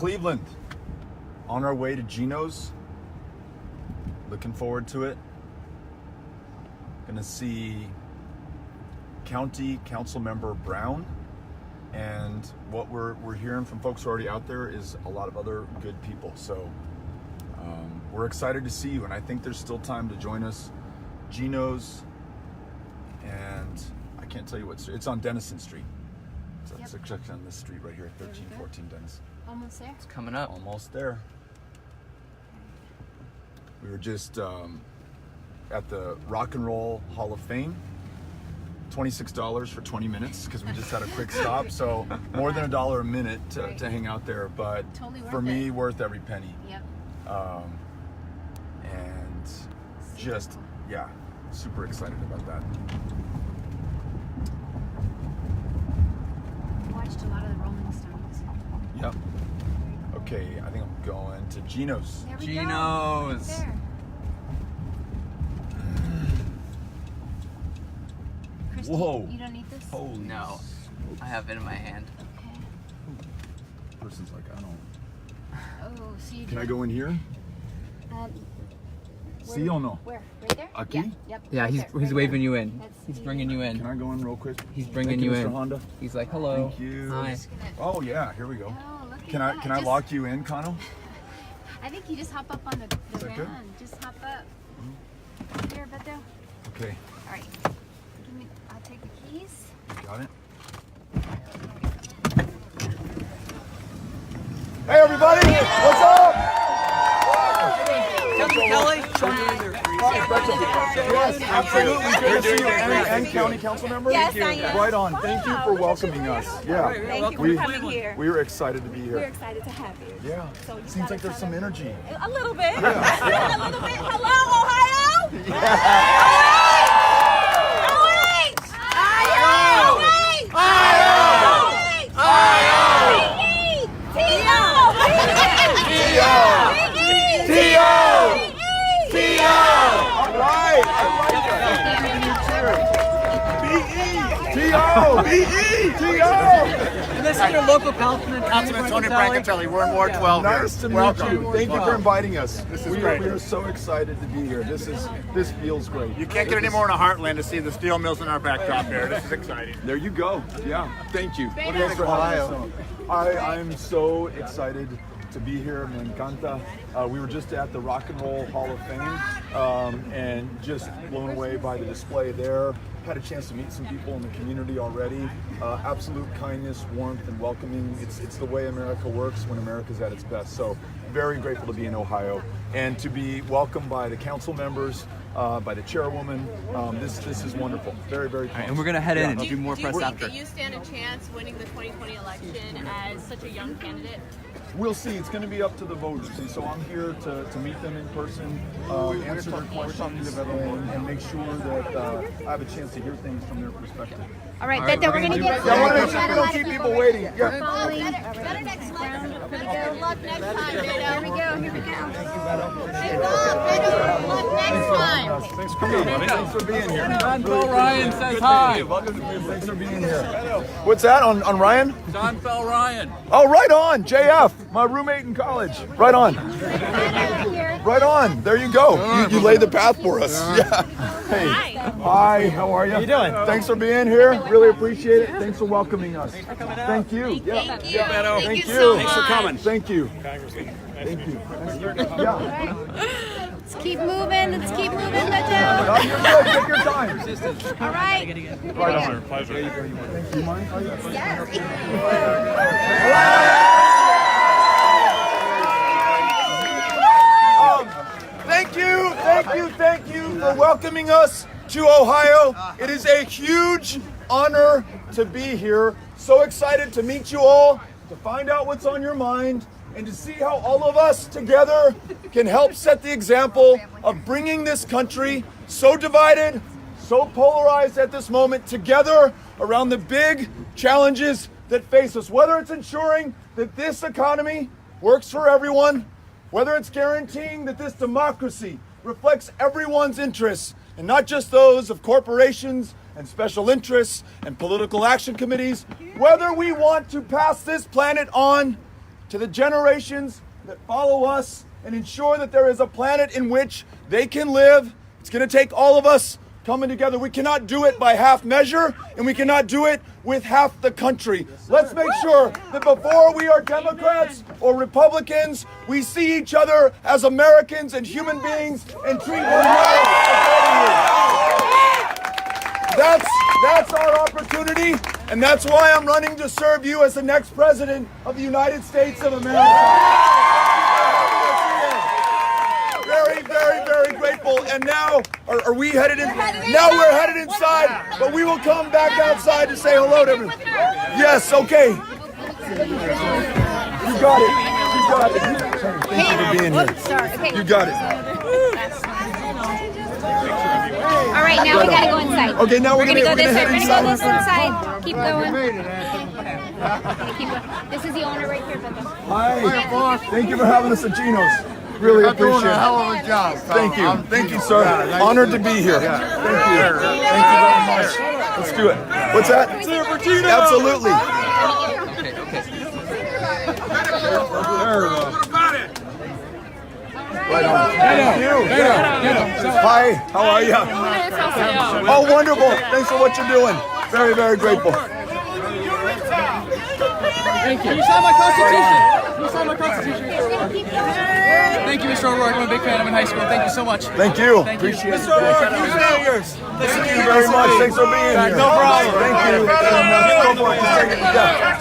Cleveland, on our way to Gino's. Looking forward to it. Gonna see County Council Member Brown, and what we're hearing from folks who are already out there is a lot of other good people. So we're excited to see you, and I think there's still time to join us. Gino's, and I can't tell you what street. It's on Denison Street. It's actually on this street right here, 1314 Denison. Almost there. It's coming up. Almost there. We were just at the Rock and Roll Hall of Fame. $26 for 20 minutes because we just had a quick stop. So more than $1 a minute to hang out there, but totally for me, worth every penny. Yep. And just, yeah, super excited about that. Watched a lot of the Rolling Stones. Yep. Okay, I think I'm going to Gino's. There we Gino's. go. Right there. Christy, Whoa. you don't need this? Holy No, I have it in my hand. Okay. Person's like, I don't. Oh, so you Can I do- go in here? See or no? Where? Right there? Aquí? Yeah. Yep. Yeah, right he's there, right waving there. you in. That's He's the- bringing you in. Can I go in real quick? He's bringing Thank you Mr. in. Honda. He's like, hello. Thank you. Hi. Just gonna- Oh yeah, here we go. Oh, look at Can I that. lock you in, Kano? I think you just hop up on the Is that good? van. Just hop up. Here, Beto. Okay, All right. I'll take the keys. got it. Hey everybody, what's up? Kelly. Yes, absolutely. Good to see you, and County Council Member. Yes, I am. Right on. Thank you for welcoming us. Yeah, Thank you we for coming here. we were excited to be We're here. excited to have you. Yeah, So you seems gotta like there's some kinda- energy. A little bit. Yeah. A little bit. Hello, Ohio. All right, T.O. And this is your local councilman, Tony Brancatelli. We're in Ward 12 here. Nice to meet Welcome. you. Thank you for inviting us. This is we great. We are so excited to be here. This feels great. You can't get any more in a heartland to see the steel mills in our backdrop here. This is exciting. There you go. Yeah. Thank you. Thanks for having us. I'm so excited to be here. Me encanta. We were just at the Rock and Roll Hall of Fame and just blown away by the display there. Had a chance to meet some people in the community already. Absolute kindness, warmth, and welcoming. It's the way America works when America's at its best. So very grateful to be in Ohio and to be welcomed by the council members, by the chairwoman. This is wonderful. Very, very pumped. and we're gonna head in and Yeah. do more Do you press think after. that you stand a chance winning the 2020 election as such a young candidate? We'll see. It's going to be up to the voters. And so I'm here to meet them in person, answer their questions, and make sure that I have a chance to hear things from their perspective. All right, All right, Beto, we're we're going to gonna get Yeah, I want to make started. sure we don't keep people waiting. Yeah. Following. Better next time. Good luck next time, Beto. Here we go. Here we go. Good luck next time. Thanks for being here. Thanks for being here. John Bell Ryan says hi. Thanks for being here. What's that on Ryan? John Bell Ryan. Oh, right on. JF, my roommate in college. Right on. Right on. There you go. You laid the path for us. Yeah. Hey. Hi. How are you? How you doing? Thanks for being here. Really appreciate it. Thanks for welcoming us. Thank you. Yeah. Thank you. Thank Thank you. you so Thanks for much. coming. Thank you. Thank you. Yeah. Let's keep moving. Let's keep moving, Beto. Oh, you're good. Take your time. All right. Right on. Pleasure. Thank you. Mind? Thank you for welcoming us to Ohio. It is a huge honor to be here. So excited to meet you all, to find out what's on your mind, and to see how all of us together can help set the example of bringing this country so divided, so polarized at this moment together around the big challenges that face us. Whether it's ensuring that this economy works for everyone, whether it's guaranteeing that this democracy reflects everyone's interests and not just those of corporations and special interests and political action committees, whether we want to pass this planet on to the generations that follow us and ensure that there is a planet in which they can live. It's going to take all of us coming together. We cannot do it by half measure, and we cannot do it with half the country. Let's make sure that before we are Democrats or Republicans, we see each other as Americans and human beings and treat one another accordingly. That's our opportunity, and that's why I'm running to serve you as the next president of the United States of America. Very, very, very grateful. And now, are we headed in? Now we're headed inside, but we will come back outside to say hello to everyone. Yes, okay. You got it. You got it. Thank you for being here. You got it. All right, now we gotta go inside. Okay, now we're gonna go this way. head We're gonna inside. go this inside. Keep going. Keep going. This is the owner right here, Beto. Hi. Thank you for having us at Gino's. Really appreciate it. hell of a job. Thank you. Thank you, sir. Honored to be here. Thank you. Thank you very much. Let's do it. What's that? Absolutely. Right on. Thank you. Hi, how are you? Oh, wonderful. Thanks for what you're doing. Very, very grateful. Thank you. You signed my Constitution. You signed my Constitution. Thank you, Mr. O'Rourke. I'm a big fan. I'm in high school. Thank you so much. Thank you. Thank you. Appreciate it. Mr. O'Rourke, Thank you very much. Thanks for being here. No problem. Thank you. Go for it. Just take it. Yeah.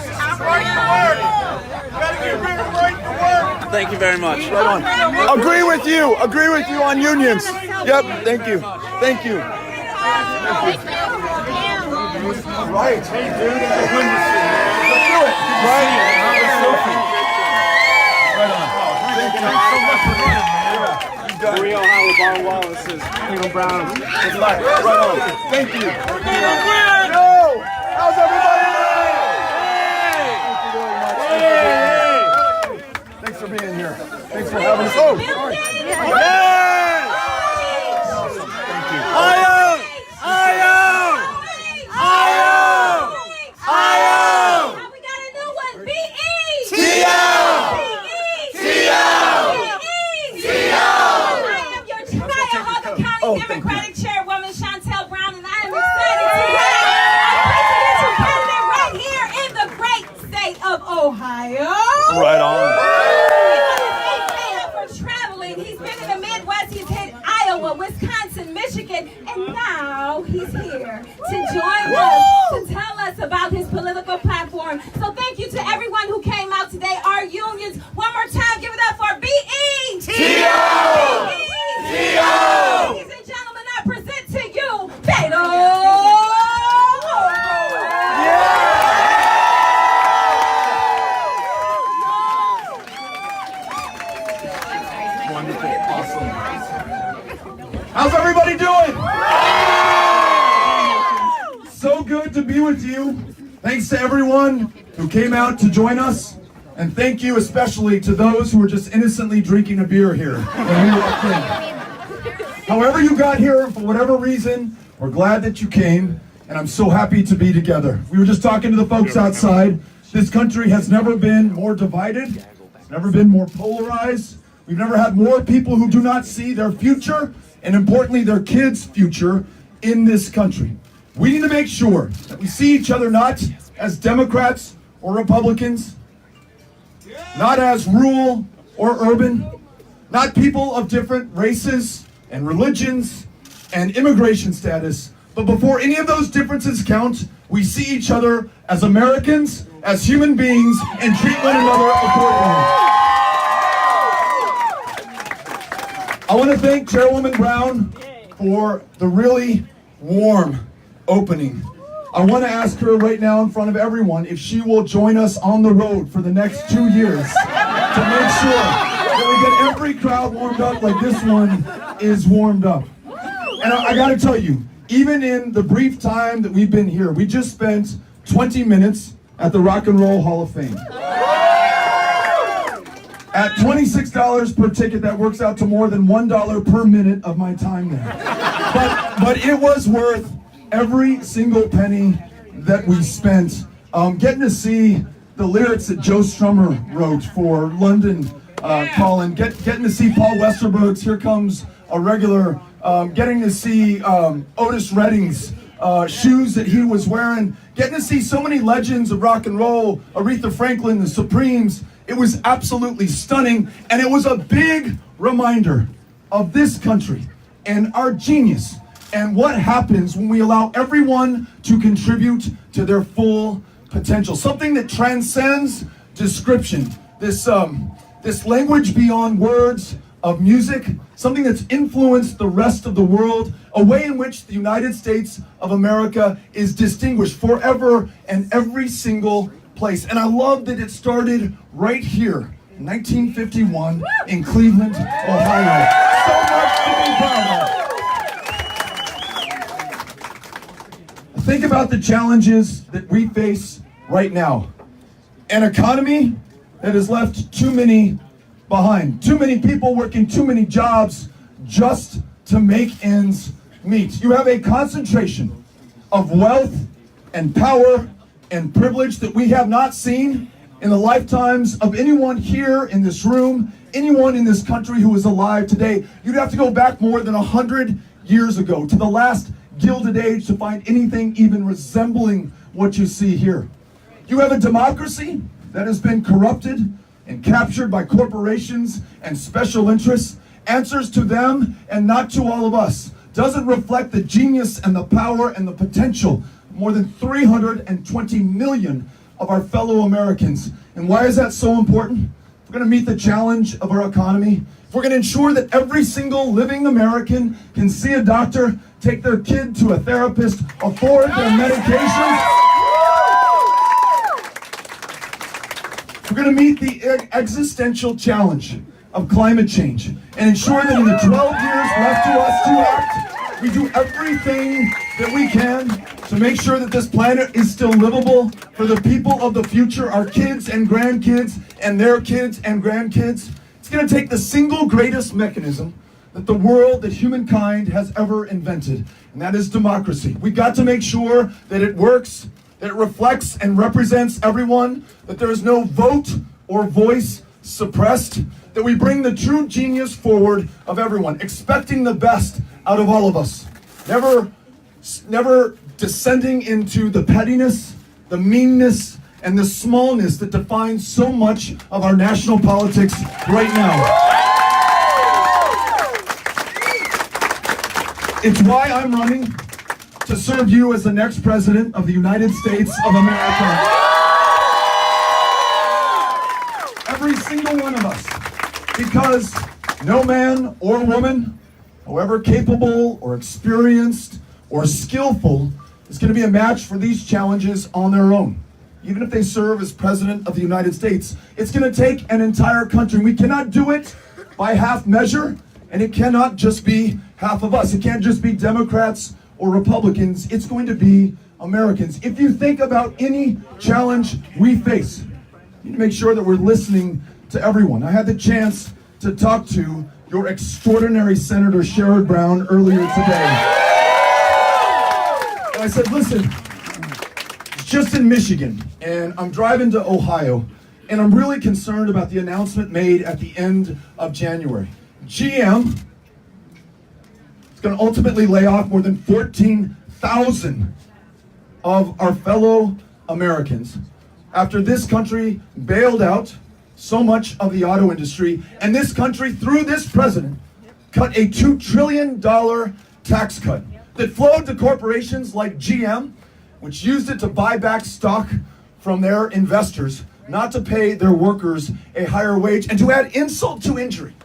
Thank you very much. Right on. Agree with you. Agree with you on unions. Yep. Thank you. Thank you. Right. Hey, dude. Let's do it. Right. Right on. Thank you so much for running, man. We all have a Bob Wallace's Cleveland Browns. Right on. Thank you. Yo! How's everybody doing? Thanks for being here. Thanks for having us. Oh! Democratic Chairwoman Chantel Brown, and I am excited to president right here in the great state of Ohio. Right on. For traveling, he's been in the Midwest. He's hit Iowa, Wisconsin, Michigan, and now he's here to join us to tell us about his political platform. So thank you to everyone who came out today. Our unions, one more time, give it up for BETO. Ladies and gentlemen, I present to you Beto. Wonderful. Awesome. How's everybody doing? So good to be with you. Thanks to everyone who came out to join us. And thank you especially to those who were just innocently drinking a beer here when we walked in. However you got here, for whatever reason, we're glad that you came, and I'm so happy to be together. We were just talking to the folks outside. This country has never been more divided. It's never been more polarized. We've never had more people who do not see their future, and importantly, their kids' future in this country. We need to make sure that we see each other not as Democrats or Republicans, not as rural or urban, not people of different races and religions and immigration status, but before any of those differences count, we see each other as Americans, as human beings, and treat one another accordingly. I want to thank Chairwoman Brown for the really warm opening. I want to ask her right now in front of everyone if she will join us on the road for the next 2 years to make sure that we get every crowd warmed up like this one is warmed up. And I got to tell you, even in the brief time that we've been here, we just spent 20 minutes at the Rock and Roll Hall of Fame. At $26 per ticket, that works out to more than $1 per minute of my time there. But it was worth every single penny that we spent getting to see the lyrics that Joe Strummer wrote for London Calling, getting to see Paul Westerberg's Here Comes a Regular, getting to see Otis Redding's shoes that he was wearing, getting to see so many legends of rock and roll, Aretha Franklin, the Supremes. It was absolutely stunning, and it was a big reminder of this country and our genius and what happens when we allow everyone to contribute to their full potential. Something that transcends description. This language beyond words of music, something that's influenced the rest of the world, a way in which the United States of America is distinguished forever and every single place. And I love that it started right here, 1951, in Cleveland, Ohio. So much to be proud of. Think about the challenges that we face right now. An economy that has left too many behind. Too many people working too many jobs just to make ends meet. You have a concentration of wealth and power and privilege that we have not seen in the lifetimes of anyone here in this room, anyone in this country who is alive today. You'd have to go back more than 100 years ago to the last Gilded Age to find anything even resembling what you see here. You have a democracy that has been corrupted and captured by corporations and special interests, answers to them and not to all of us, doesn't reflect the genius and the power and the potential of more than 320 million of our fellow Americans. And why is that so important? If we're going to meet the challenge of our economy, if we're going to ensure that every single living American can see a doctor, take their kid to a therapist, afford their medications, we're going to meet the existential challenge of climate change and ensure that in the 12 years left to us to act, we do everything that we can to make sure that this planet is still livable for the people of the future, our kids and grandkids and their kids and grandkids. It's going to take the single greatest mechanism that the world, that humankind has ever invented, and that is democracy. We got to make sure that it works, that it reflects and represents everyone, that there is no vote or voice suppressed, that we bring the true genius forward of everyone, expecting the best out of all of us. Never descending into the pettiness, the meanness, and the smallness that defines so much of our national politics right now. It's why I'm running to serve you as the next president of the United States of America. Every single one of us. Because no man or woman, however capable or experienced or skillful, is going to be a match for these challenges on their own. Even if they serve as president of the United States, it's going to take an entire country. We cannot do it by half measure, and it cannot just be half of us. It can't just be Democrats or Republicans. It's going to be Americans. If you think about any challenge we face, you need to make sure that we're listening to everyone. I had the chance to talk to your extraordinary Senator Sherrod Brown earlier today. And I said, listen, it's just in Michigan, and I'm driving to Ohio, and I'm really concerned about the announcement made at the end of January. GM is going to ultimately lay off more than 14,000 of our fellow Americans after this country bailed out so much of the auto industry, and this country, through this president, cut a $2 trillion tax cut that flowed to corporations like GM, which used it to buy back stock from their investors, not to pay their workers a higher wage. And to add insult to injury,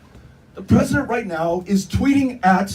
the president right now is tweeting at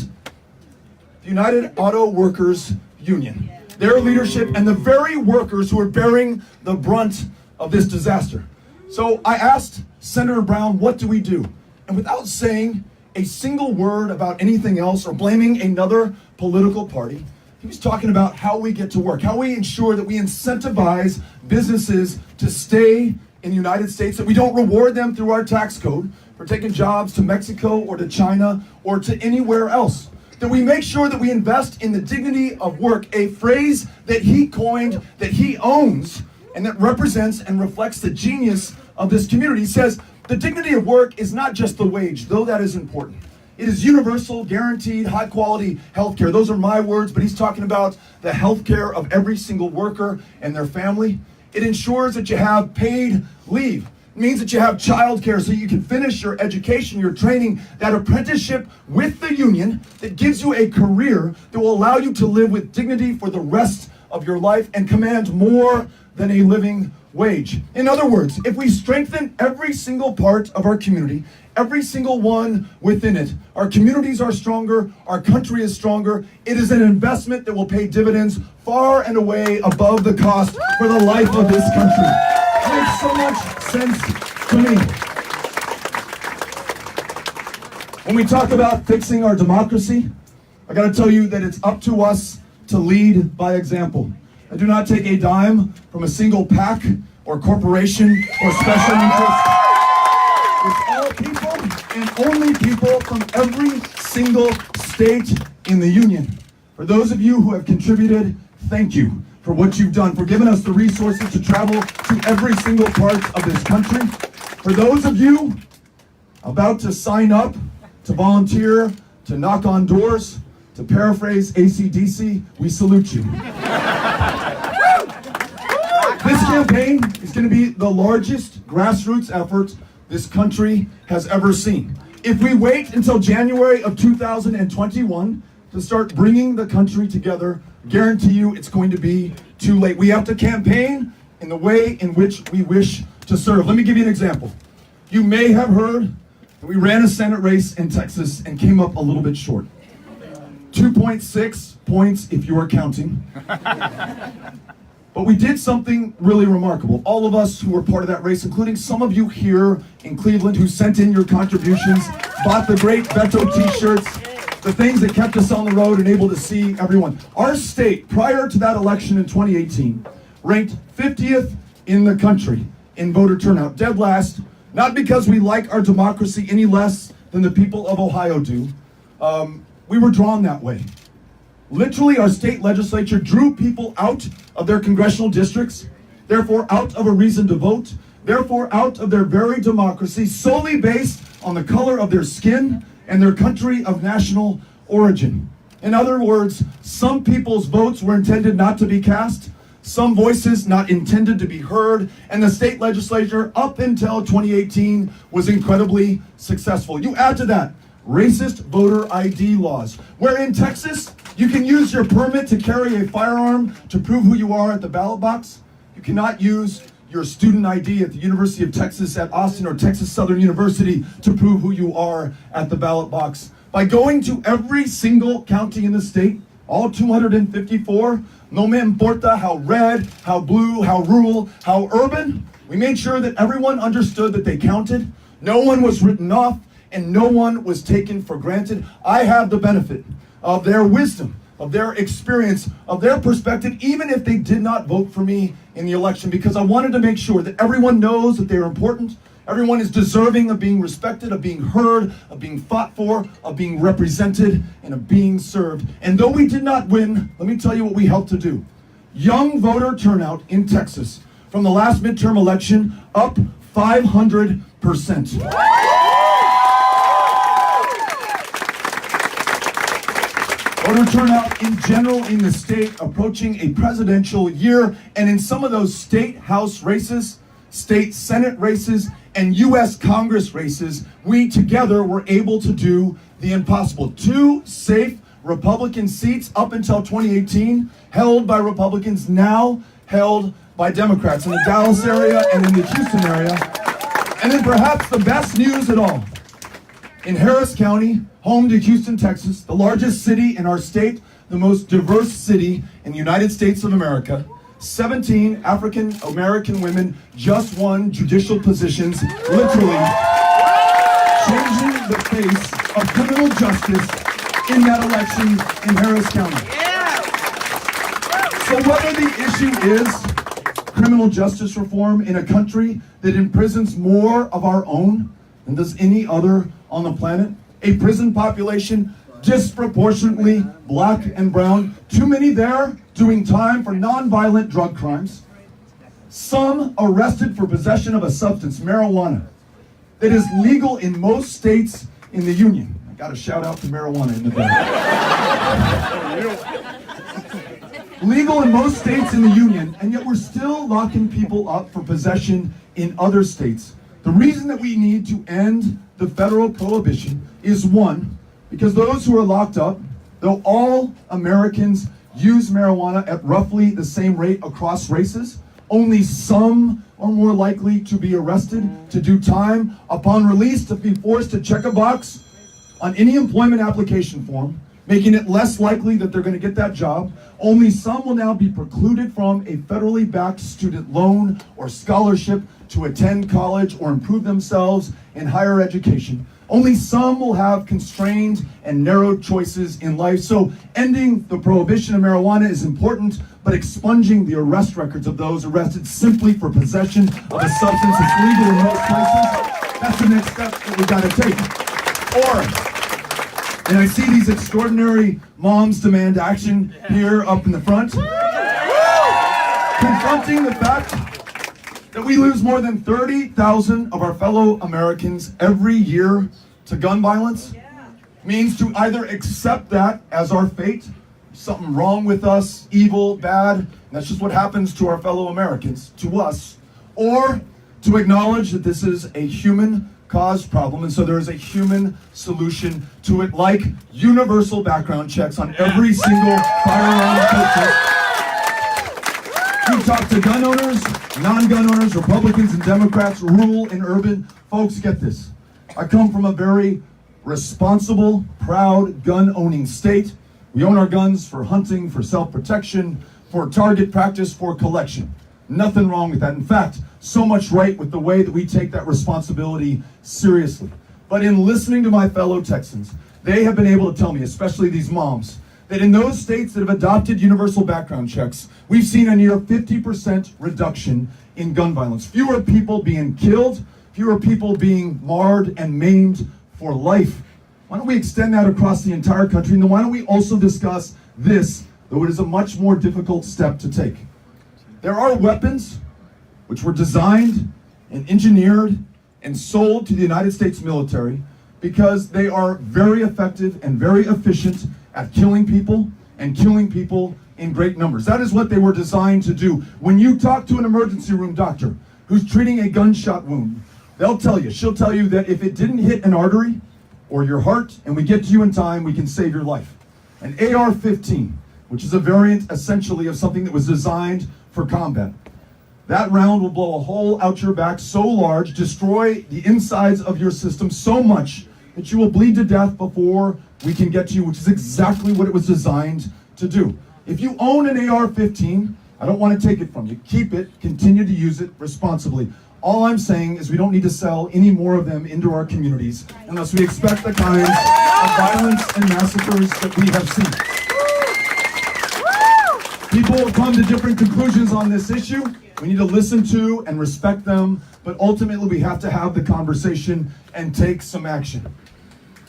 the United Auto Workers Union, their leadership, and the very workers who are bearing the brunt of this disaster. So I asked Senator Brown, what do we do? And without saying a single word about anything else or blaming another political party, he was talking about how we get to work, how we ensure that we incentivize businesses to stay in the United States, that we don't reward them through our tax code for taking jobs to Mexico or to China or to anywhere else. That we make sure that we invest in the dignity of work, a phrase that he coined, that he owns, and that represents and reflects the genius of this community. He says, the dignity of work is not just the wage, though that is important. It is universal, guaranteed, high-quality health care. Those are my words, but he's talking about the health care of every single worker and their family. It ensures that you have paid leave. It means that you have child care so you can finish your education, your training, that apprenticeship with the union that gives you a career that will allow you to live with dignity for the rest of your life and command more than a living wage. In other words, if we strengthen every single part of our community, every single one within it, our communities are stronger, our country is stronger. It is an investment that will pay dividends far and away above the cost for the life of this country. It makes so much sense to me. When we talk about fixing our democracy, I gotta tell you that it's up to us to lead by example. I do not take a dime from a single PAC or corporation or special interest. It's all people and only people from every single state in the union. For those of you who have contributed, thank you for what you've done, for giving us the resources to travel to every single part of this country. For those of you about to sign up, to volunteer, to knock on doors, to paraphrase AC/DC, we salute you. This campaign is going to be the largest grassroots effort this country has ever seen. If we wait until January of 2021 to start bringing the country together, guarantee you it's going to be too late. We have to campaign in the way in which we wish to serve. Let me give you an example. You may have heard that we ran a Senate race in Texas and came up a little bit short. 2.6 points if you are counting. But we did something really remarkable. All of us who were part of that race, including some of you here in Cleveland who sent in your contributions, bought the great Beto t-shirts, the things that kept us on the road and able to see everyone. Our state, prior to that election in 2018, ranked 50th in the country in voter turnout, dead last, not because we like our democracy any less than the people of Ohio do. We were drawn that way. Literally, our state legislature drew people out of their congressional districts, therefore out of a reason to vote, therefore out of their very democracy, solely based on the color of their skin and their country of national origin. In other words, some people's votes were intended not to be cast, some voices not intended to be heard, and the state legislature up until 2018 was incredibly successful. You add to that racist voter ID laws, where in Texas, you can use your permit to carry a firearm to prove who you are at the ballot box. You cannot use your student ID at the University of Texas at Austin or Texas Southern University to prove who you are at the ballot box. By going to every single county in the state, all 254, no me importa how red, how blue, how rural, how urban, we made sure that everyone understood that they counted, no one was written off, and no one was taken for granted. I have the benefit of their wisdom, of their experience, of their perspective, even if they did not vote for me in the election, because I wanted to make sure that everyone knows that they're important, everyone is deserving of being respected, of being heard, of being fought for, of being represented, and of being served. And though we did not win, let me tell you what we helped to do. Young voter turnout in Texas from the last midterm election up 500%. Voter turnout in general in the state approaching a presidential year, and in some of those state house races, state senate races, and U.S. Congress races, we together were able to do the impossible. 2 safe Republican seats up until 2018 held by Republicans, now held by Democrats in the Dallas area and in the Houston area. And then perhaps the best news at all, in Harris County, home to Houston, Texas, the largest city in our state, the most diverse city in the United States of America, 17 African American women just won judicial positions, literally changing the face of criminal justice in that election in Harris County. So whether the issue is criminal justice reform in a country that imprisons more of our own than does any other on the planet, a prison population disproportionately black and brown, too many there doing time for nonviolent drug crimes, some arrested for possession of a substance, marijuana, that is legal in most states in the Union. I got a shout out to marijuana in the back. Legal in most states in the Union, and yet we're still locking people up for possession in other states. The reason that we need to end the federal prohibition is, one, because those who are locked up, though all Americans use marijuana at roughly the same rate across races, only some are more likely to be arrested, to do time, upon release to be forced to check a box on any employment application form, making it less likely that they're going to get that job. Only some will now be precluded from a federally backed student loan or scholarship to attend college or improve themselves in higher education. Only some will have constrained and narrowed choices in life. So ending the prohibition of marijuana is important, but expunging the arrest records of those arrested simply for possession of a substance that's legal in most places, that's the next step that we got to take. And I see these extraordinary moms demand action here up in the front. Confronting the fact that we lose more than 30,000 of our fellow Americans every year to gun violence means to either accept that as our fate, something wrong with us, evil, bad, and that's just what happens to our fellow Americans, to us, or to acknowledge that this is a human caused problem, and so there is a human solution to it, like universal background checks on every single firearm purchase. You talk to gun owners, non-gun owners, Republicans and Democrats, rural and urban. Folks, get this. I come from a very responsible, proud, gun-owning state. We own our guns for hunting, for self-protection, for target practice, for collection. Nothing wrong with that. In fact, so much right with the way that we take that responsibility seriously. But in listening to my fellow Texans, they have been able to tell me, especially these moms, that in those states that have adopted universal background checks, we've seen a near 50% reduction in gun violence. Fewer people being killed, fewer people being marred and maimed for life. Why don't we extend that across the entire country? And then why don't we also discuss this, though it is a much more difficult step to take. There are weapons which were designed and engineered and sold to the United States military because they are very effective and very efficient at killing people and killing people in great numbers. That is what they were designed to do. When you talk to an emergency room doctor who's treating a gunshot wound, she'll tell you that if it didn't hit an artery or your heart and we get to you in time, we can save your life. An AR-15, which is a variant essentially of something that was designed for combat. That round will blow a hole out your back so large, destroy the insides of your system so much that you will bleed to death before we can get to you, which is exactly what it was designed to do. If you own an AR-15, I don't want to take it from you. Keep it, continue to use it responsibly. All I'm saying is we don't need to sell any more of them into our communities unless we expect the kinds of violence and massacres that we have seen. People will come to different conclusions on this issue. We need to listen to and respect them, but ultimately we have to have the conversation and take some action.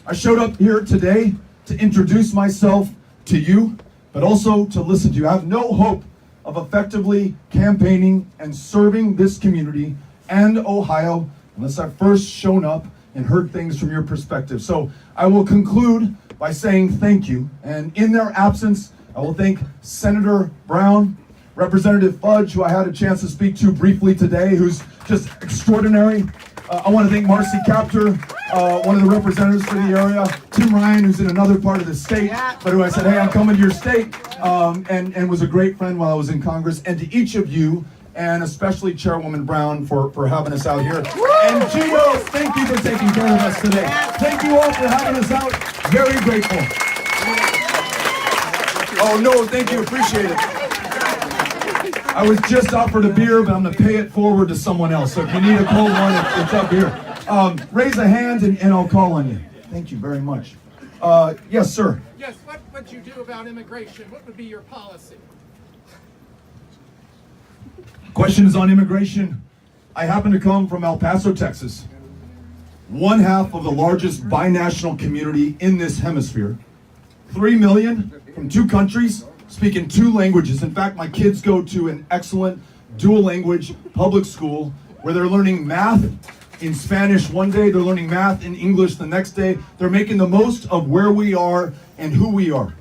I showed up here today to introduce myself to you, but also to listen to you. I have no hope of effectively campaigning and serving this community and Ohio unless I've first shown up and heard things from your perspective. So I will conclude by saying thank you, and in their absence, I will thank Senator Brown, Representative Fudge, who I had a chance to speak to briefly today, who's just extraordinary. I want to thank Marcy Captor, one of the representatives for the area, Tim Ryan, who's in another part of the state, but who I said, hey, I'm coming to your state, and was a great friend while I was in Congress, and to each of you, and especially Chairwoman Brown for having us out here. And Gino, thank you for taking care of us today. Thank you all for having us out. Very grateful. Oh no, thank you, appreciate it. I was just offered a beer, but I'm gonna pay it forward to someone else. So if you need a cold one, it's up here. Raise a hand and I'll call on you. Thank you very much. Yes, sir. Yes, what would you do about immigration? What would be your policy? Question is on immigration. I happen to come from El Paso, Texas. One half of the largest binational community in this hemisphere. 3 million from 2 countries, speaking 2 languages. In fact, my kids go to an excellent dual language public school where they're learning math in Spanish one day, they're learning math in English the next day. They're making the most of where we are and who we are.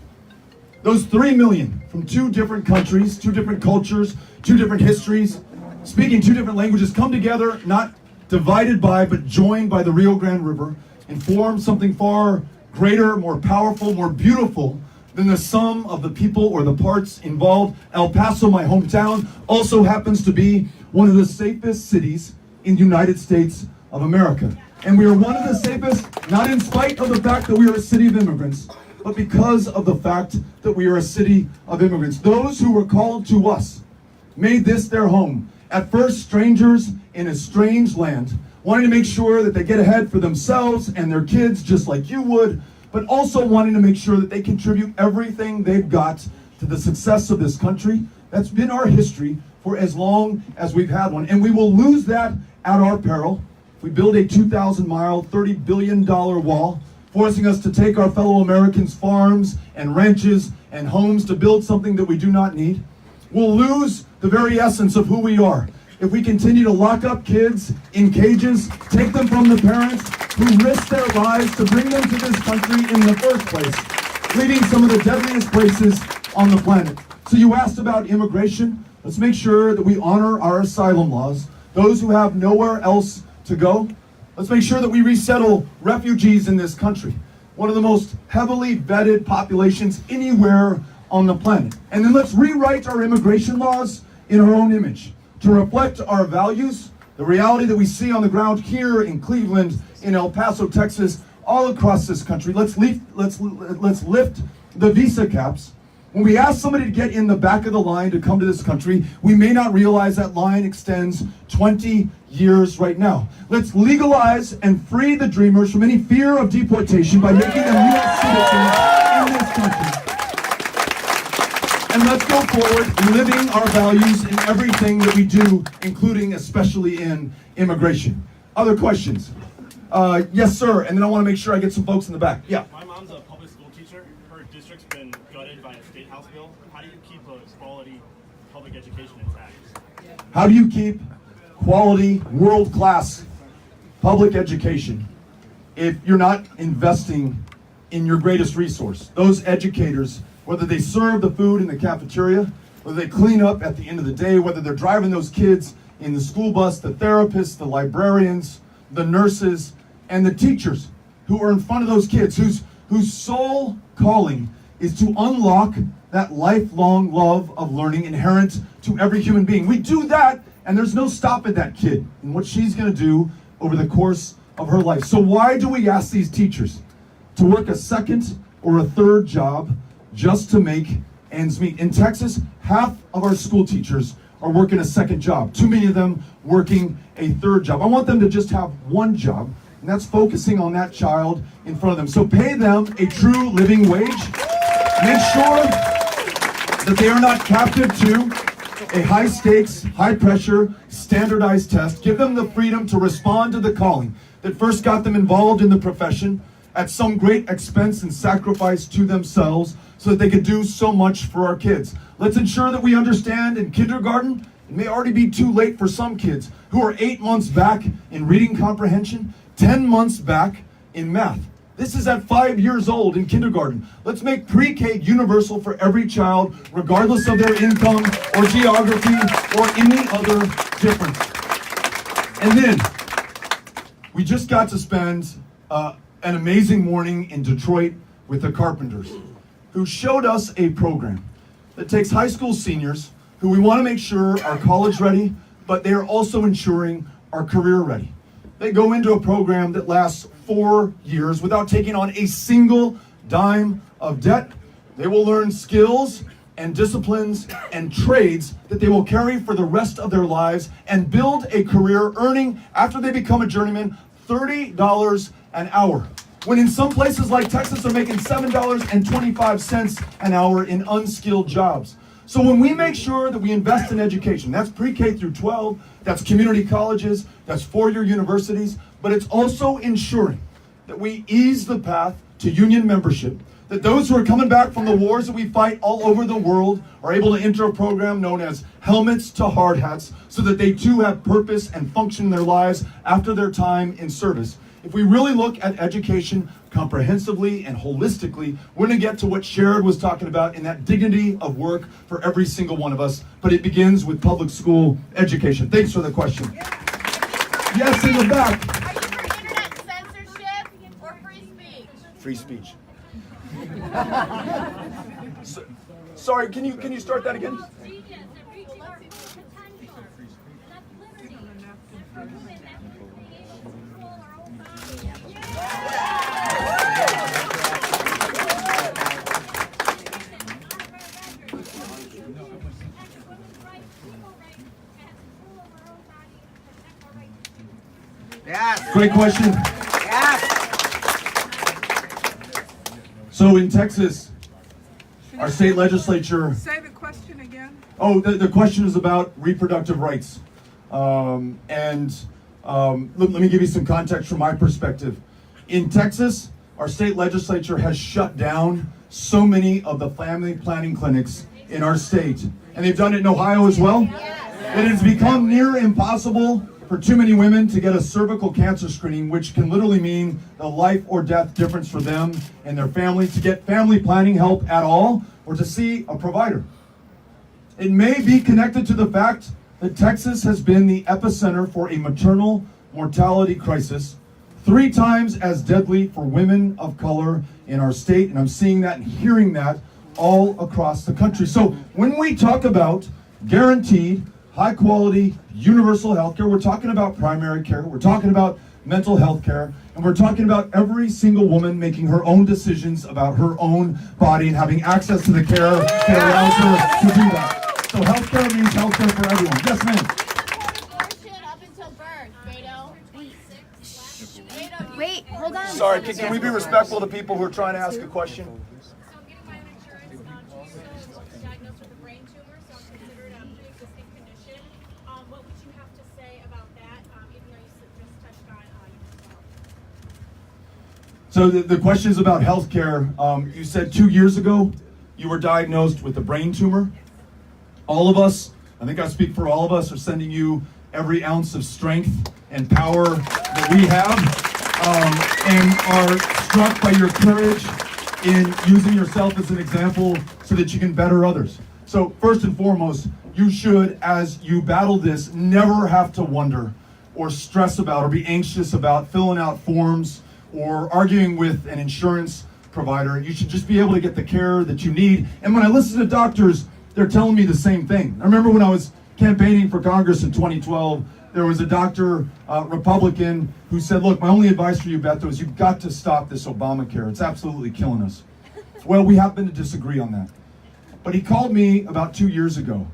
Those 3 million from 2 different countries, 2 different cultures, 2 different histories, speaking 2 different languages, come together, not divided by, but joined by the Rio Grande River, and form something far greater, more powerful, more beautiful than the sum of the people or the parts involved. El Paso, my hometown, also happens to be one of the safest cities in the United States of America. And we are one of the safest, not in spite of the fact that we are a city of immigrants, but because of the fact that we are a city of immigrants. Those who were called to us made this their home. At first, strangers in a strange land, wanting to make sure that they get ahead for themselves and their kids just like you would, but also wanting to make sure that they contribute everything they've got to the success of this country. That's been our history for as long as we've had one. And we will lose that at our peril. If we build a 2,000-mile, $30 billion wall, forcing us to take our fellow Americans' farms and ranches and homes to build something that we do not need, we'll lose the very essence of who we are. If we continue to lock up kids in cages, take them from the parents who risked their lives to bring them to this country in the first place, leaving some of the deadliest places on the planet. So you asked about immigration. Let's make sure that we honor our asylum laws. Those who have nowhere else to go, let's make sure that we resettle refugees in this country, one of the most heavily vetted populations anywhere on the planet. And then let's rewrite our immigration laws in our own image to reflect our values, the reality that we see on the ground here in Cleveland, in El Paso, Texas, all across this country. Let's lift the visa caps. When we ask somebody to get in the back of the line to come to this country, we may not realize that line extends 20 years right now. Let's legalize and free the dreamers from any fear of deportation by making them U.S. citizens in this country. And let's go forward living our values in everything that we do, including especially in immigration. Other questions? Yes, sir. And then I want to make sure I get some folks in the back. Yeah. My mom's a public school teacher. Her district's been gutted by a state house bill. How do you keep a quality public education intact? How do you keep quality, world-class public education if you're not investing in your greatest resource? Those educators, whether they serve the food in the cafeteria, whether they clean up at the end of the day, whether they're driving those kids in the school bus, the therapists, the librarians, the nurses, and the teachers who are in front of those kids, whose sole calling is to unlock that lifelong love of learning inherent to every human being. We do that, and there's no stopping that kid and what she's going to do over the course of her life. So why do we ask these teachers to work a second or a third job just to make ends meet? In Texas, half of our school teachers are working a second job. Too many of them working a third job. I want them to just have one job, and that's focusing on that child in front of them. So pay them a true living wage. Make sure that they are not captive to a high stakes, high pressure, standardized test. Give them the freedom to respond to the calling that first got them involved in the profession at some great expense and sacrifice to themselves so that they could do so much for our kids. Let's ensure that we understand in kindergarten, it may already be too late for some kids who are 8 months back in reading comprehension, 10 months back in math. This is at 5 years old in kindergarten. Let's make pre-K universal for every child, regardless of their income or geography or any other difference. And then, we just got to spend an amazing morning in Detroit with the Carpenters, who showed us a program that takes high school seniors who we want to make sure are college ready, but they are also ensuring are career ready. They go into a program that lasts 4 years without taking on a single dime of debt. They will learn skills and disciplines and trades that they will carry for the rest of their lives and build a career earning, after they become a journeyman, $30 an hour. When in some places like Texas, they're making $7.25 an hour in unskilled jobs. So when we make sure that we invest in education, that's pre-K through 12, that's community colleges, that's four-year universities, but it's also ensuring that we ease the path to union membership, that those who are coming back from the wars that we fight all over the world are able to enter a program known as Helmets to Hard Hats so that they too have purpose and function in their lives after their time in service. If we really look at education comprehensively and holistically, we're going to get to what Sherrod was talking about in that dignity of work for every single one of us. But it begins with public school education. Thanks for the question. Yes, in the back. Are you for internet censorship or free speech? Free speech. Sorry, can you start that again? Yes. Great question. Yes. So in Texas, our state legislature. Say the question again. Oh, the question is about reproductive rights. Let me give you some context from my perspective. In Texas, our state legislature has shut down so many of the family planning clinics in our state. And they've done it in Ohio as well. It has become near impossible for too many women to get a cervical cancer screening, which can literally mean the life or death difference for them and their family, to get family planning help at all or to see a provider. It may be connected to the fact that Texas has been the epicenter for a maternal mortality crisis, 3 times as deadly for women of color in our state, and I'm seeing that and hearing that all across the country. So when we talk about guaranteed, high quality, universal health care, we're talking about primary care, we're talking about mental health care, and we're talking about every single woman making her own decisions about her own body and having access to the care that allows her to do that. So healthcare means healthcare for everyone. Yes, ma'am. Abortion up until birth, Beto. Wait, hold on. Sorry, can we be respectful to people who are trying to ask a question? So I'm getting my own insurance. She was diagnosed with a brain tumor, so I'm considered a pre-existing condition. What would you have to say about that, even though you just touched on yourself? So the question is about healthcare. You said 2 years ago you were diagnosed with a brain tumor. All of us, I think I speak for all of us, are sending you every ounce of strength and power that we have, and are struck by your courage in using yourself as an example so that you can better others. So first and foremost, you should, as you battle this, never have to wonder or stress about or be anxious about filling out forms or arguing with an insurance provider. You should just be able to get the care that you need. And when I listen to doctors, they're telling me the same thing. I remember when I was campaigning for Congress in 2012, there was a doctor, Republican, who said, look, my only advice for you, Beto, is you've got to stop this Obamacare. It's absolutely killing us. Well, we happen to disagree on that. But he called me about 2 years ago,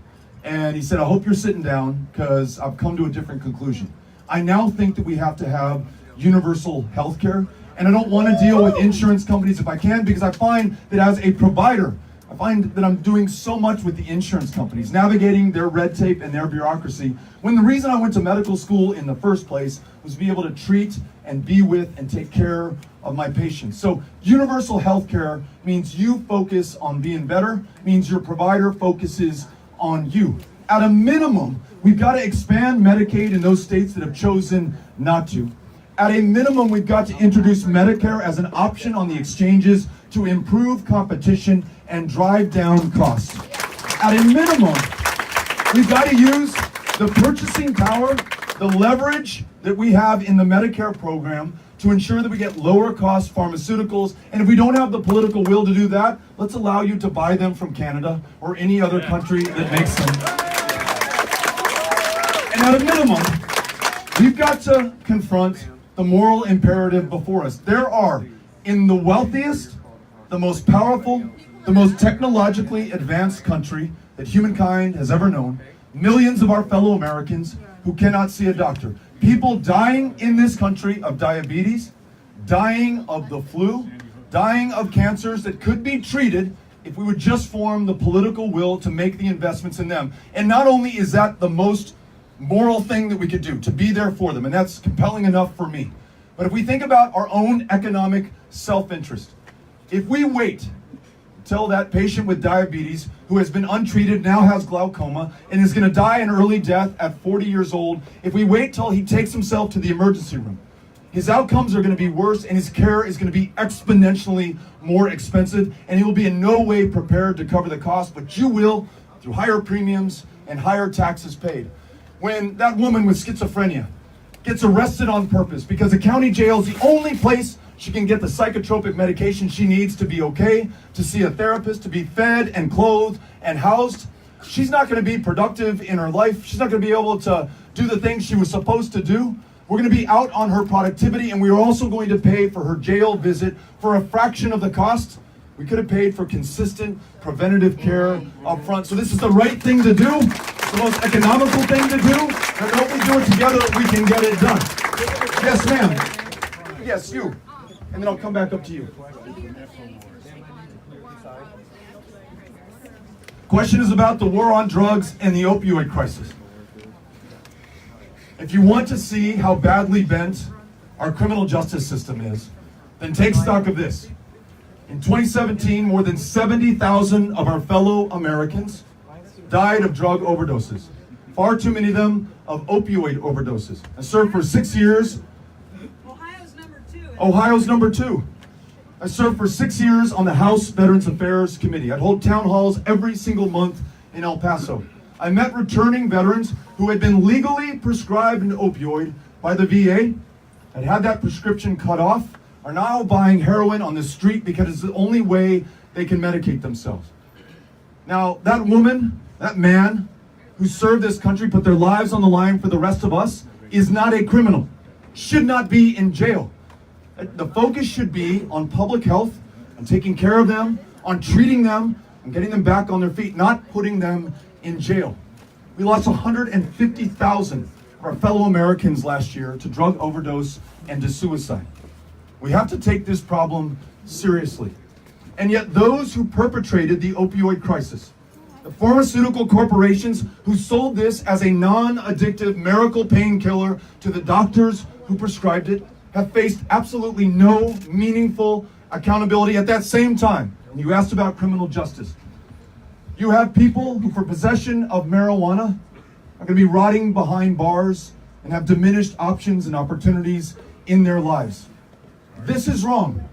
and he said, I hope you're sitting down because I've come to a different conclusion. I now think that we have to have universal health care, and I don't want to deal with insurance companies if I can, because I find that as a provider, I find that I'm doing so much with the insurance companies, navigating their red tape and their bureaucracy, when the reason I went to medical school in the first place was to be able to treat and be with and take care of my patients. So universal health care means you focus on being better, means your provider focuses on you. At a minimum, we've got to expand Medicaid in those states that have chosen not to. At a minimum, we've got to introduce Medicare as an option on the exchanges to improve competition and drive down costs. At a minimum, we've got to use the purchasing power, the leverage that we have in the Medicare program to ensure that we get lower cost pharmaceuticals. And if we don't have the political will to do that, let's allow you to buy them from Canada or any other country that makes them. And at a minimum, we've got to confront the moral imperative before us. There are, in the wealthiest, the most powerful, the most technologically advanced country that humankind has ever known, millions of our fellow Americans who cannot see a doctor. People dying in this country of diabetes, dying of the flu, dying of cancers that could be treated if we would just form the political will to make the investments in them. And not only is that the most moral thing that we could do, to be there for them, and that's compelling enough for me. But if we think about our own economic self-interest, If we wait till that patient with diabetes who has been untreated, now has glaucoma, and is going to die an early death at 40 years old, if we wait till he takes himself to the emergency room, his outcomes are going to be worse and his care is going to be exponentially more expensive, and he will be in no way prepared to cover the cost, but you will through higher premiums and higher taxes paid. When that woman with schizophrenia gets arrested on purpose because the county jail is the only place she can get the psychotropic medication she needs to be okay, to see a therapist, to be fed and clothed and housed, she's not going to be productive in her life. She's not going to be able to do the things she was supposed to do. We're going to be out on her productivity, and we are also going to pay for her jail visit for a fraction of the cost we could have paid for consistent preventative care up front. So this is the right thing to do. It's the most economical thing to do. And if we do it together, we can get it done. Yes, ma'am. Yes, you. And then I'll come back up to you. Question is about the war on drugs and the opioid crisis. If you want to see how badly bent our criminal justice system is, then take stock of this. In 2017, more than 70,000 of our fellow Americans died of drug overdoses. Far too many of them of opioid overdoses. I served for 6 years. Ohio's number two. I served for 6 years on the House Veterans Affairs Committee. I'd hold town halls every single month in El Paso. I met returning veterans who had been legally prescribed an opioid by the VA, had had that prescription cut off, are now buying heroin on the street because it's the only way they can medicate themselves. Now, that woman, that man who served this country, put their lives on the line for the rest of us, is not a criminal, should not be in jail. The focus should be on public health, on taking care of them, on treating them, and getting them back on their feet, not putting them in jail. We lost 150,000 of our fellow Americans last year to drug overdose and to suicide. We have to take this problem seriously. And yet those who perpetrated the opioid crisis, the pharmaceutical corporations who sold this as a non-addictive miracle painkiller to the doctors who prescribed it, have faced absolutely no meaningful accountability. At that same time, and you asked about criminal justice, you have people who, for possession of marijuana, are going to be rotting behind bars and have diminished options and opportunities in their lives. This is wrong.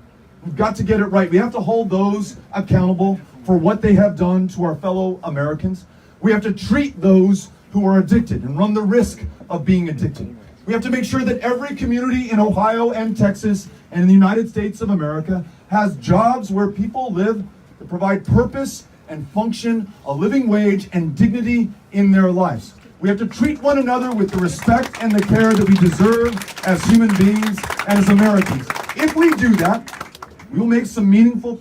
We've got to get it right. We have to hold those accountable for what they have done to our fellow Americans. We have to treat those who are addicted and run the risk of being addicted. We have to make sure that every community in Ohio and Texas and in the United States of America has jobs where people live that provide purpose and function, a living wage and dignity in their lives. We have to treat one another with the respect and the care that we deserve as human beings and as Americans. If we do that, we will make some meaningful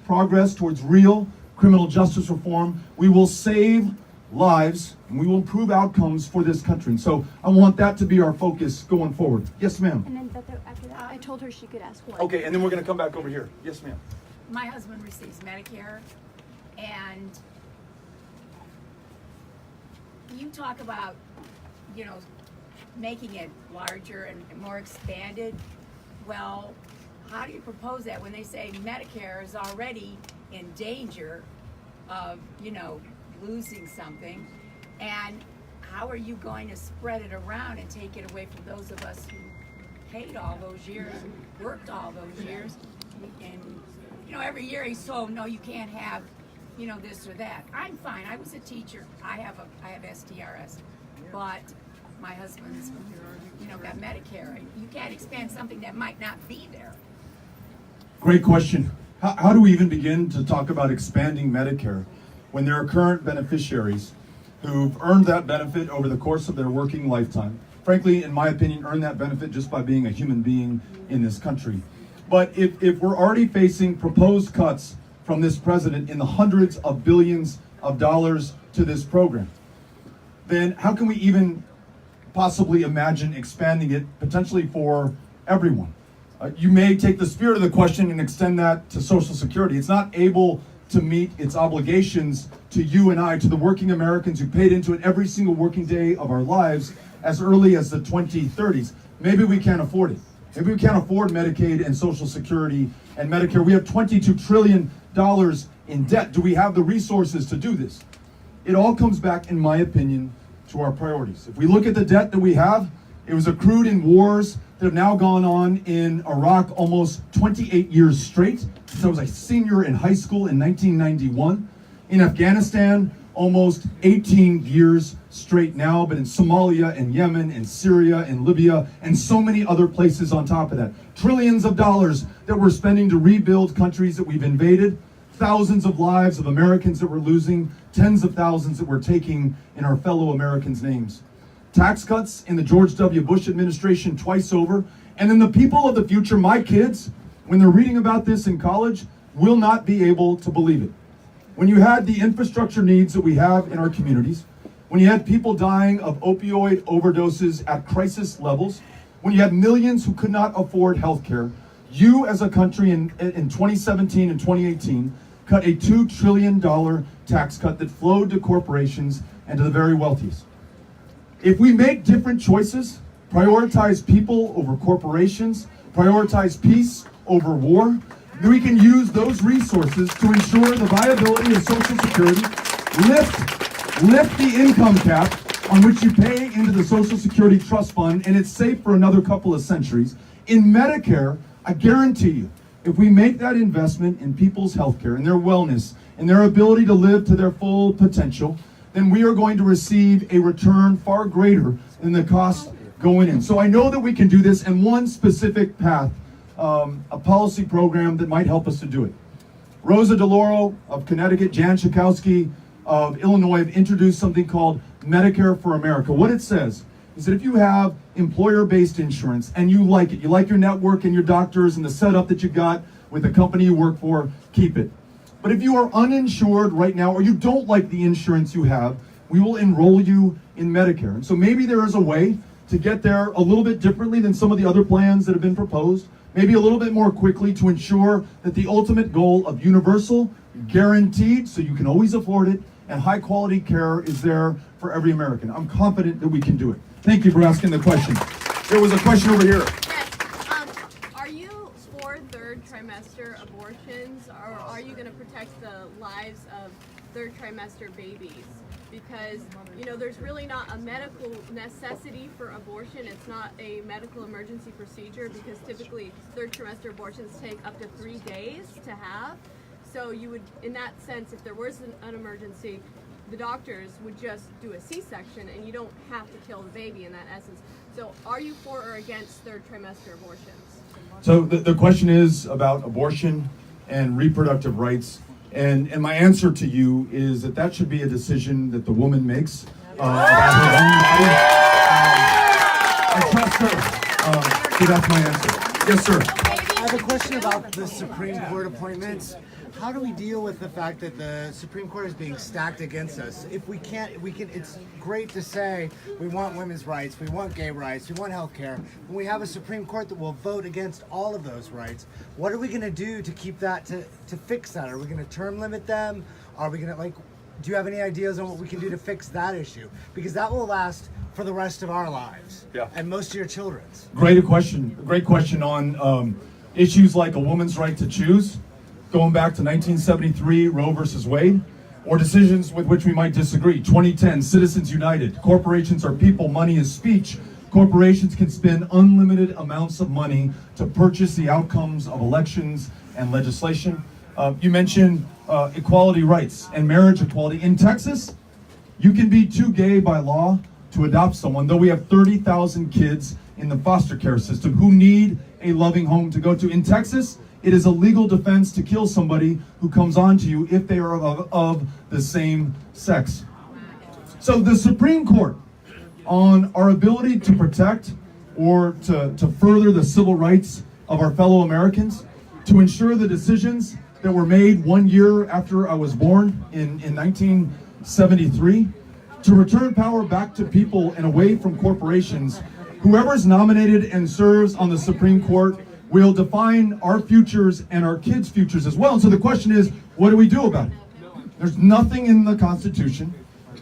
progress towards real criminal justice reform. We will save lives, and we will improve outcomes for this country. And so I want that to be our focus going forward. Yes, ma'am. And then Beto, after that, I told her she could ask one. Okay, and then we're going to come back over here. Yes, ma'am. My husband receives Medicare, and you talk about, you know, making it larger and more expanded. Well, how do you propose that when they say Medicare is already in danger of, you know, losing something, and how are you going to spread it around and take it away from those of us who paid all those years, worked all those years, and you know, every year he's told, no, you can't have, you know, this or that. I'm fine. I was a teacher. I have STRS, but my husband's, you know, got Medicare. You can't expand something that might not be there. Great question. How do we even begin to talk about expanding Medicare when there are current beneficiaries who've earned that benefit over the course of their working lifetime? Frankly, in my opinion, earned that benefit just by being a human being in this country. But if we're already facing proposed cuts from this president in the hundreds of billions of dollars to this program, then how can we even possibly imagine expanding it potentially for everyone? You may take the spirit of the question and extend that to Social Security. It's not able to meet its obligations to you and I, to the working Americans who paid into it every single working day of our lives as early as the 2030s. Maybe we can't afford it. Maybe we can't afford Medicaid and Social Security and Medicare. We have $22 trillion in debt. Do we have the resources to do this? It all comes back, in my opinion, to our priorities. If we look at the debt that we have, it was accrued in wars that have now gone on in Iraq almost 28 years straight, since I was a senior in high school in 1991. In Afghanistan, almost 18 years straight now, but in Somalia and Yemen and Syria and Libya and so many other places on top of that. Trillions of dollars that we're spending to rebuild countries that we've invaded, thousands of lives of Americans that we're losing, tens of thousands that we're taking in our fellow Americans' names. Tax cuts in the George W. Bush administration twice over, and then the people of the future, my kids, when they're reading about this in college, will not be able to believe it. When you had the infrastructure needs that we have in our communities, when you had people dying of opioid overdoses at crisis levels, when you had millions who could not afford health care, you as a country in 2017 and 2018 cut a $2 trillion tax cut that flowed to corporations and to the very wealthiest. If we make different choices, prioritize people over corporations, prioritize peace over war, then we can use those resources to ensure the viability of Social Security, lift the income cap on which you pay into the Social Security Trust Fund, and it's safe for another couple of centuries. In Medicare, I guarantee you, if we make that investment in people's healthcare and their wellness and their ability to live to their full potential, then we are going to receive a return far greater than the cost going in. So I know that we can do this, and one specific path, a policy program that might help us to do it. Rosa DeLauro of Connecticut, Jan Schakowsky of Illinois have introduced something called Medicare for America. What it says is that if you have employer-based insurance and you like it, you like your network and your doctors and the setup that you got with the company you work for, keep it. But if you are uninsured right now or you don't like the insurance you have, we will enroll you in Medicare. And so maybe there is a way to get there a little bit differently than some of the other plans that have been proposed, maybe a little bit more quickly to ensure that the ultimate goal of universal, guaranteed, so you can always afford it, and high quality care is there for every American. I'm confident that we can do it. Thank you for asking the question. There was a question over here. Yes. Are you for third trimester abortions, or are you going to protect the lives of third trimester babies? Because, you know, there's really not a medical necessity for abortion. It's not a medical emergency procedure because typically third trimester abortions take up to 3 days to have. So you would, in that sense, if there was an emergency, the doctors would just do a C-section and you don't have to kill the baby in that essence. So are you for or against third trimester abortions? So the question is about abortion and reproductive rights. And my answer to you is that should be a decision that the woman makes about her own body. I trust her. So that's my answer. Yes, sir. I have a question about the Supreme Court appointments. How do we deal with the fact that the Supreme Court is being stacked against us? If we can, it's great to say we want women's rights, we want gay rights, we want health care. When we have a Supreme Court that will vote against all of those rights, what are we going to do to keep that, to fix that? Are we going to term limit them? Are we going to, do you have any ideas on what we can do to fix that issue? Because that will last for the rest of our lives. Yeah. And most of your children's. Great question on issues like a woman's right to choose, going back to 1973, Roe versus Wade, or decisions with which we might disagree. 2010, Citizens United. Corporations are people, money is speech. Corporations can spend unlimited amounts of money to purchase the outcomes of elections and legislation. You mentioned equality rights and marriage equality. In Texas, you can be too gay by law to adopt someone, though we have 30,000 kids in the foster care system who need a loving home to go to. In Texas, it is a legal defense to kill somebody who comes on to you if they are of the same sex. So the Supreme Court, on our ability to protect or to further the civil rights of our fellow Americans, to ensure the decisions that were made 1 year after I was born in 1973, to return power back to people and away from corporations. Whoever's nominated and serves on the Supreme Court will define our futures and our kids' futures as well. And so the question is, what do we do about it? There's nothing in the Constitution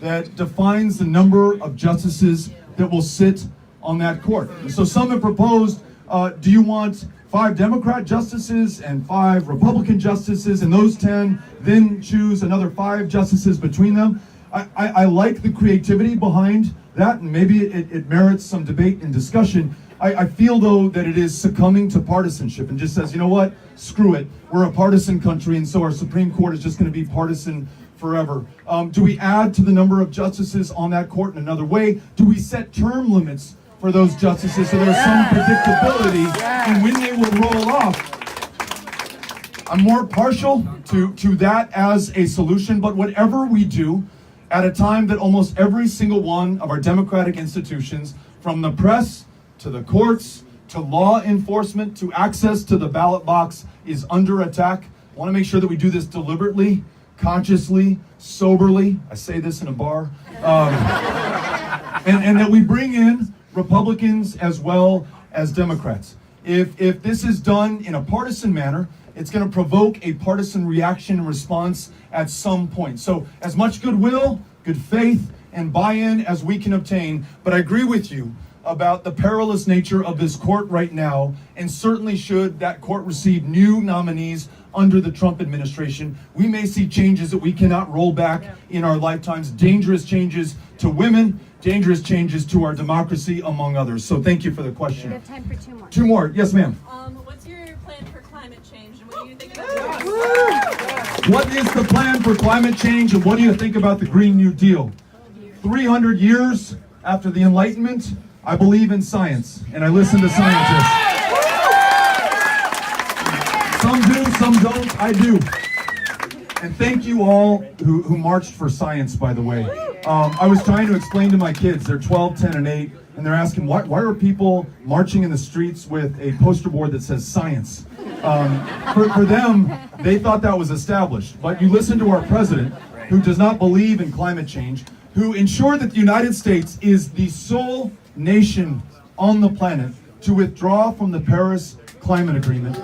that defines the number of justices that will sit on that court. And so some have proposed Do you want 5 Democrat justices and 5 Republican justices, and those 10 then choose another 5 justices between them? I like the creativity behind that, and maybe it merits some debate and discussion. I feel, though, that it is succumbing to partisanship and just says, you know what, screw it. We're a partisan country, and so our Supreme Court is just going to be partisan forever. Do we add to the number of justices on that court in another way? Do we set term limits for those justices so there's some predictability in when they will roll off? I'm more partial to that as a solution, but whatever we do, at a time that almost every single one of our democratic institutions, from the press to the courts to law enforcement to access to the ballot box, is under attack, I want to make sure that we do this deliberately, consciously, soberly. I say this in a bar. And that we bring in Republicans as well as Democrats. If this is done in a partisan manner, it's going to provoke a partisan reaction and response at some point. So as much goodwill, good faith, and buy-in as we can obtain. But I agree with you about the perilous nature of this court right now, and certainly should that court receive new nominees under the Trump administration, we may see changes that we cannot roll back in our lifetimes, dangerous changes to women, dangerous changes to our democracy, among others. So thank you for the question. We have time for 2 more. 2 more. Yes, ma'am. What's your plan for climate change, and what do you think about it? What is the plan for climate change, and what do you think about the Green New Deal? 300 years after the Enlightenment, I believe in science, and I listen to scientists. Some do, some don't, I do. And thank you all who marched for science, by the way. I was trying to explain to my kids, they're 12, 10, and 8, and they're asking, why are people marching in the streets with a poster board that says science? For them, they thought that was established. But you listen to our president, who does not believe in climate change, who ensured that the United States is the sole nation on the planet to withdraw from the Paris Climate Agreement,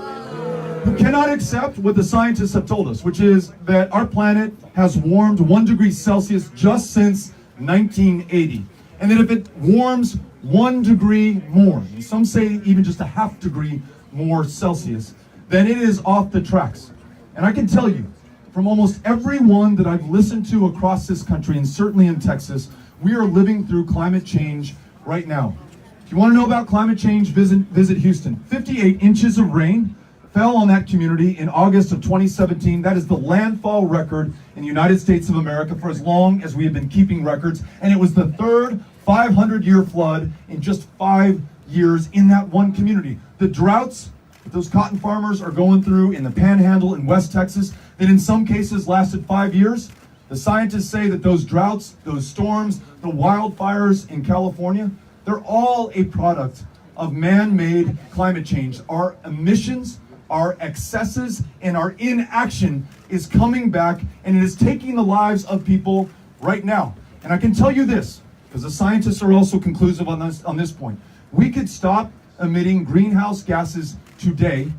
who cannot accept what the scientists have told us, which is that our planet has warmed 1 degree Celsius just since 1980. And that if it warms 1 degree more, and some say even just a ½ degree more Celsius, then it is off the tracks. And I can tell you, from almost everyone that I've listened to across this country, and certainly in Texas, we are living through climate change right now. If you want to know about climate change, visit Houston. 58 inches of rain fell on that community in August of 2017. That is the landfall record in the United States of America for as long as we have been keeping records. And it was the third 500-year flood in just 5 years in that one community. The droughts that those cotton farmers are going through in the Panhandle in West Texas, that in some cases lasted 5 years. The scientists say that those droughts, those storms, the wildfires in California, they're all a product of man-made climate change. Our emissions, our excesses, and our inaction is coming back, and it is taking the lives of people right now. And I can tell you this, because the scientists are also conclusive on this point. We could stop emitting greenhouse gases today,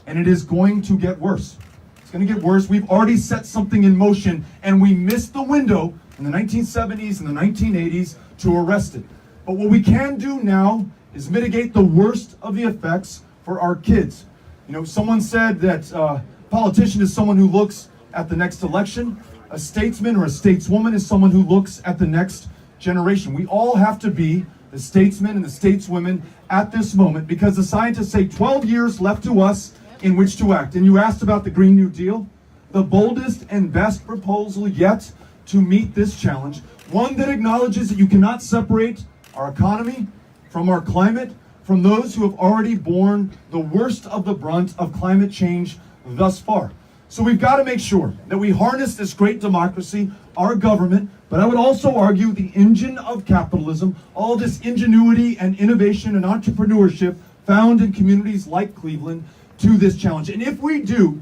and it is going to get worse. It's going to get worse. We've already set something in motion, and we missed the window in the 1970s and the 1980s to arrest it. But what we can do now is mitigate the worst of the effects for our kids. You know, someone said that a politician is someone who looks at the next election. A statesman or a stateswoman is someone who looks at the next generation. We all have to be the statesmen and the stateswomen at this moment, because the scientists say 12 years left to us in which to act. And you asked about the Green New Deal, the boldest and best proposal yet to meet this challenge, one that acknowledges that you cannot separate our economy from our climate, from those who have already borne the worst of the brunt of climate change thus far. So we've got to make sure that we harness this great democracy, our government, but I would also argue the engine of capitalism, all this ingenuity and innovation and entrepreneurship found in communities like Cleveland, to this challenge. And if we do,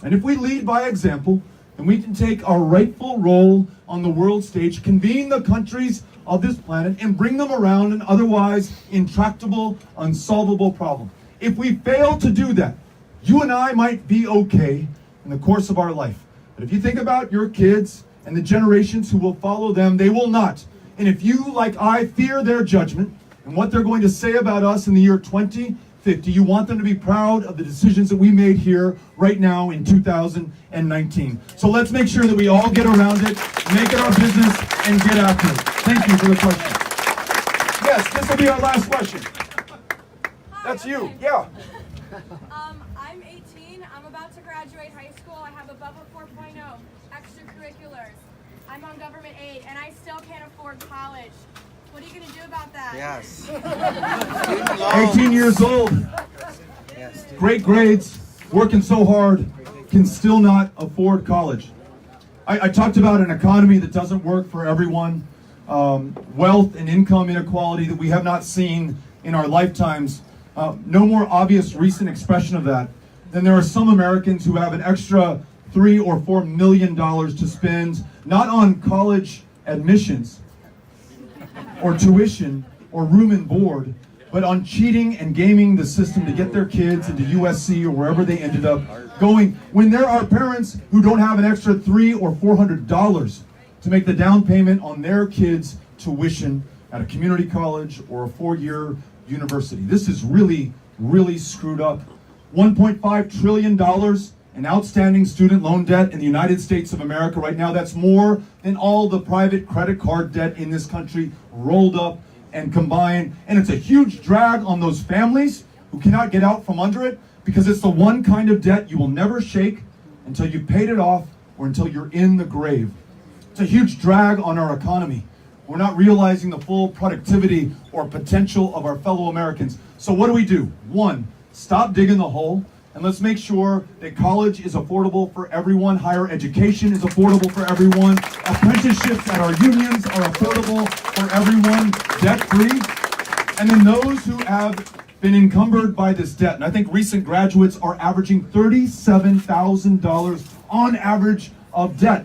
and if we lead by example, then we can take our rightful role on the world stage, convene the countries of this planet, and bring them around an otherwise intractable, unsolvable problem. If we fail to do that, you and I might be okay in the course of our life. But if you think about your kids and the generations who will follow them, they will not. And if you, like I, fear their judgment and what they're going to say about us in the year 20, 50. You want them to be proud of the decisions that we made here right now in 2019. So let's make sure that we all get around it, make it our business, and get after it. Thank you for the question. Yes, this will be our last question. That's you. Yeah. I'm 18. I'm about to graduate high school. I have a Bubba 4.0 extracurriculars. I'm on government aid, and I still can't afford college. What are you going to do about that? Yes. 18 years old. Great grades, working so hard, can still not afford college. I talked about an economy that doesn't work for everyone, wealth and income inequality that we have not seen in our lifetimes. No more obvious recent expression of that than there are some Americans who have an extra $3 or $4 million to spend, not on college admissions or tuition or room and board, but on cheating and gaming the system to get their kids into USC or wherever they ended up going, when there are parents who don't have an extra $300 or $400 to make the down payment on their kids' tuition at a community college or a four-year university. This is really, really screwed up. $1.5 trillion in outstanding student loan debt in the United States of America right now. That's more than all the private credit card debt in this country rolled up and combined. And it's a huge drag on those families who cannot get out from under it, because it's the one kind of debt you will never shake until you've paid it off or until you're in the grave. It's a huge drag on our economy. We're not realizing the full productivity or potential of our fellow Americans. So what do? One, stop digging the hole, and let's make sure that college is affordable for everyone, higher education is affordable for everyone, apprenticeships at our unions are affordable for everyone, debt-free. And then those who have been encumbered by this debt, and I think recent graduates are averaging $37,000 on average of debt.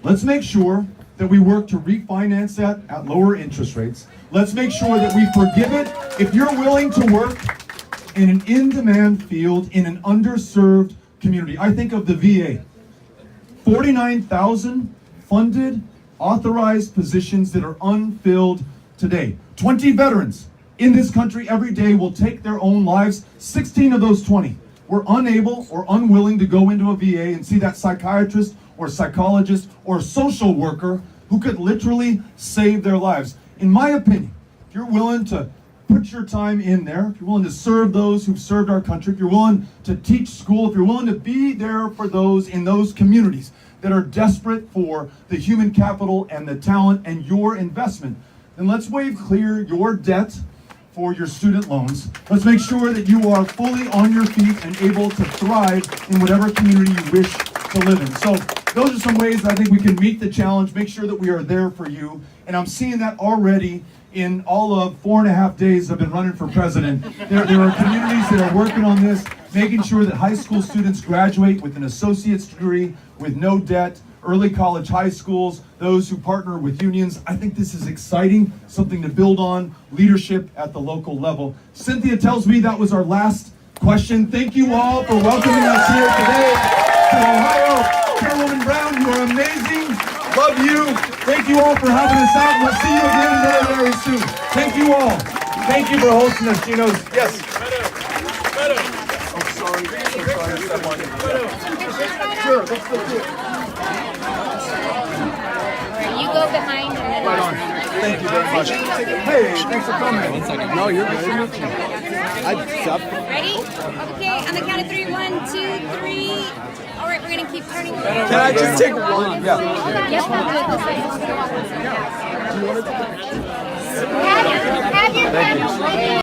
Let's make sure that we work to refinance that at lower interest rates. Let's make sure that we forgive it. If you're willing to work in an in-demand field, in an underserved community, I think of the VA. 49,000 funded, authorized positions that are unfilled today. 20 veterans in this country every day will take their own lives. 16 of those 20 were unable or unwilling to go into a VA and see that psychiatrist or psychologist or social worker who could literally save their lives. In my opinion, if you're willing to put your time in there, if you're willing to serve those who've served our country, if you're willing to teach school, if you're willing to be there for those in those communities that are desperate for the human capital and the talent and your investment, then let's waive clear your debt for your student loans. Let's make sure that you are fully on your feet and able to thrive in whatever community you wish to live in. So those are some ways that I think we can meet the challenge, make sure that we are there for you. And I'm seeing that already in all of 4.5 days I've been running for president. There are communities that are working on this, making sure that high school students graduate with an associate's degree, with no debt, early college high schools, those who partner with unions. I think this is exciting, something to build on, leadership at the local level. Cynthia tells me that was our last question. Thank you all for welcoming us here today to Ohio. Chairwoman Brown, you are amazing. Love you. Thank you all for having us out. We'll see you again very, very soon. Thank you all. Thank you for hosting us, Gino's. Yes. Beto. I'm sorry. Sure, let's go do it. You go behind and then Right on. Thank you very much. Hey, thanks for coming. 1 second. No, you're good. ready? Okay, on the count of 3. 1, 2, 3. All right, we're gonna keep turning. Can I just take one? Yeah. Yes, we'll do it this way. Have your